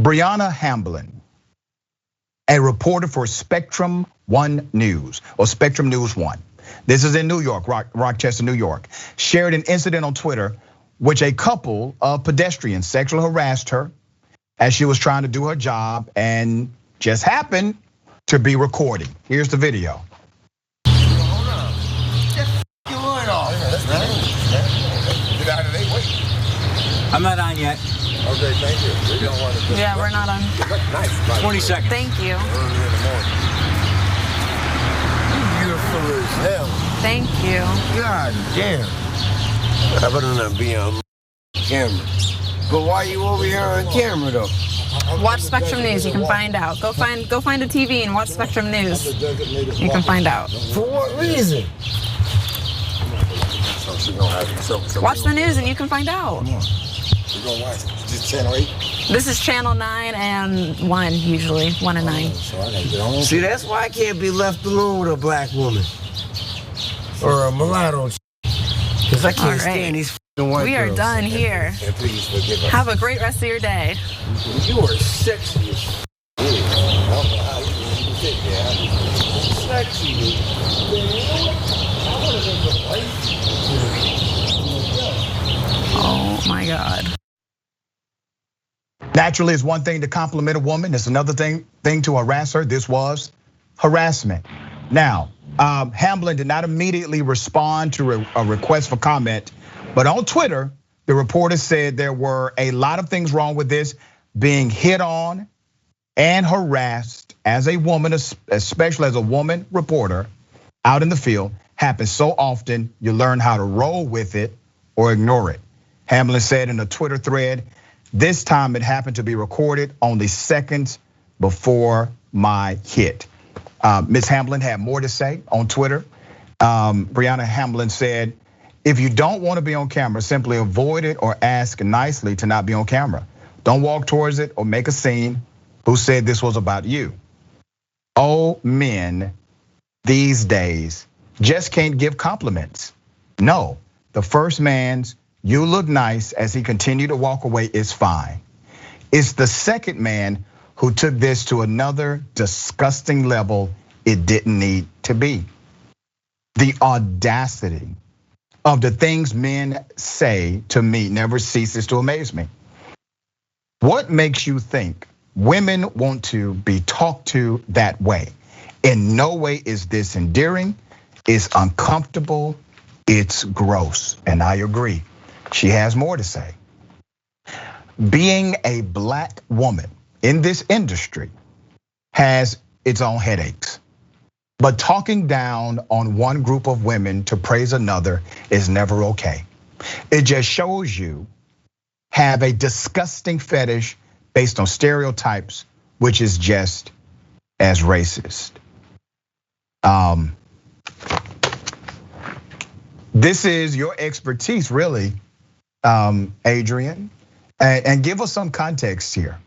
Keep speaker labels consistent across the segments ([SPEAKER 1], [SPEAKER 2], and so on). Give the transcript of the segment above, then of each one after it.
[SPEAKER 1] Brianna Hamblin, a reporter for Spectrum One News, or Spectrum News One. This is in New York, Rochester, New York. Shared an incident on Twitter which a couple of pedestrians sexually harassed her as she was trying to do her job and just happened to be recording. Here's the video.
[SPEAKER 2] Hold on. Get your word off. Get out of the way.
[SPEAKER 3] I'm not on yet.
[SPEAKER 2] Okay, thank you. We don't want to.
[SPEAKER 4] Yeah, we're not on.
[SPEAKER 2] Nice.
[SPEAKER 3] 20 seconds.
[SPEAKER 4] Thank you.
[SPEAKER 2] Early in the morning. You beautiful as hell.
[SPEAKER 4] Thank you.
[SPEAKER 2] God damn. I better not be on camera. But why you over here on camera though?
[SPEAKER 4] Watch Spectrum News. You can find out. Go find a TV and watch Spectrum News. You can find out.
[SPEAKER 2] For what reason?
[SPEAKER 4] Watch the news and you can find out.
[SPEAKER 2] Come on. We're gonna watch it. Is this channel 8?
[SPEAKER 4] This is channel 9 and 1 usually, 1 and 9.
[SPEAKER 2] So I gotta get on. See, that's why I can't be left alone with a black woman or a mulatto. Cause I can't stand these f***ing white
[SPEAKER 4] We are
[SPEAKER 2] girls.
[SPEAKER 4] done here.
[SPEAKER 2] And please forgive us.
[SPEAKER 4] Have a great rest of your day.
[SPEAKER 2] You are sexy as f***. I don't know how you get there. Sexy.
[SPEAKER 4] Oh my God.
[SPEAKER 1] Naturally, it's one thing to compliment a woman. It's another thing to harass her. This was harassment. Now, Hamblin did not immediately respond to a request for comment, but on Twitter, the reporter said there were a lot of things wrong with this, being hit on and harassed as a woman, especially as a woman reporter out in the field, happens so often, you learn how to roll with it or ignore it. Hamblin said in a Twitter thread, this time it happened to be recorded only seconds before my hit. Ms. Hamblin had more to say on Twitter. Brianna Hamblin said, if you don't want to be on camera, simply avoid it or ask nicely to not be on camera. Don't walk towards it or make a scene. Who said this was about you? Oh, men these days just can't give compliments. No, the first man's you look nice as he continued to walk away is fine. It's the second man who took this to another disgusting level it didn't need to be. The audacity of the things men say to me never ceases to amaze me. What makes you think women want to be talked to that way? In no way is this endearing, it's uncomfortable, it's gross, and I agree. She has more to say. Being a black woman in this industry has its own headaches. But talking down on one group of women to praise another is never okay. It just shows you have a disgusting fetish based on stereotypes, which is just as racist. This is your expertise, really, Adrienne, and give us some context here.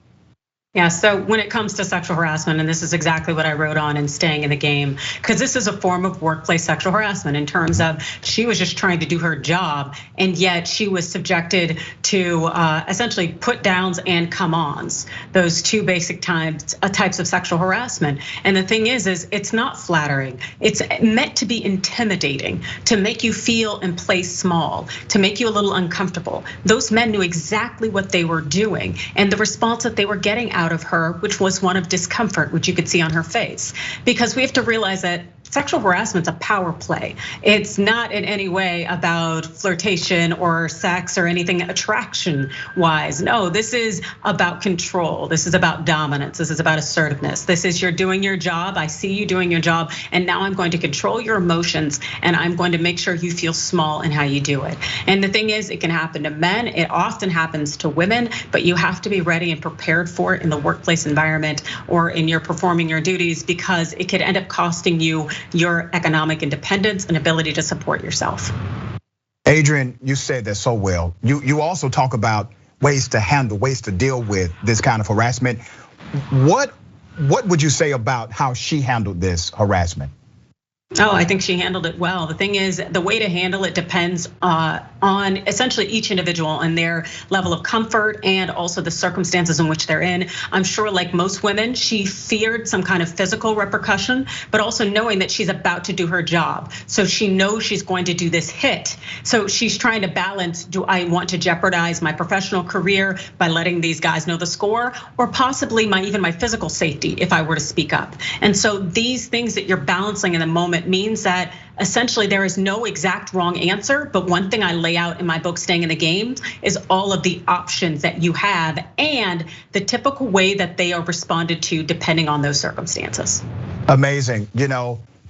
[SPEAKER 5] Yeah, so when it comes to sexual harassment, and this is exactly what I wrote on in Staying in the Game, because this is a form of workplace sexual harassment in terms of she was just trying to do her job, and yet she was subjected to essentially put downs and come-ons, those two basic types of sexual harassment. And the thing is it's not flattering. It's meant to be intimidating, to make you feel and play small, to make you a little uncomfortable. Those men knew exactly what they were doing, and the response that they were getting out of her, which was one of discomfort, which you could see on her face. Because we have to realize that sexual harassment's a power play. It's not in any way about flirtation or sex or anything attraction wise. No, this is about control. This is about dominance. This is about assertiveness. This is you're doing your job. I see you doing your job. And now I'm going to control your emotions and I'm going to make sure you feel small in how you do it. And the thing is, it can happen to men. It often happens to women, but you have to be ready and prepared for it in the workplace environment or in your performing your duties, because it could end up costing you your economic independence and ability to support yourself.
[SPEAKER 1] Adrienne, you said that so well. You also talk about ways to handle, ways to deal with this kind of harassment. What would you say about how she handled this harassment?
[SPEAKER 5] Oh, I think she handled it well. The thing is, the way to handle it depends on essentially each individual and their level of comfort and also the circumstances in which they're in. I'm sure like most women, she feared some kind of physical repercussion, but also knowing that she's about to do her job. So she knows she's going to do this hit. So she's trying to balance, do I want to jeopardize my professional career by letting these guys know the score, or possibly even my physical safety if I were to speak up? And so these things that you're balancing in the moment means that essentially there is no exact wrong answer, but one thing I lay out in my book, Staying in the Game, is all of the options that you have and the typical way that they are responded to depending on those circumstances.
[SPEAKER 1] Amazing.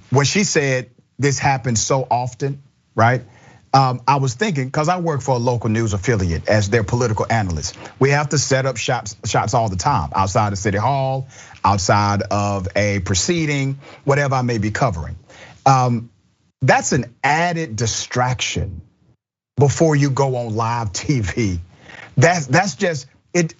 [SPEAKER 1] When she said this happens so often, right? I was thinking, because I work for a local news affiliate as their political analyst. We have to set up shots all the time, outside of City Hall, outside of a proceeding, whatever I may be covering. That's an added distraction before you go on live TV. That's just, it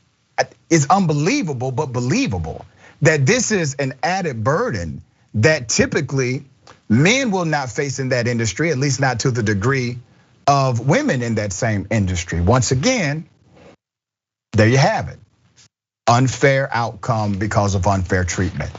[SPEAKER 1] is unbelievable, but believable that this is an added burden that typically men will not face in that industry, at least not to the degree of women in that same industry. Once again, there you have it. Unfair outcome because of unfair treatment.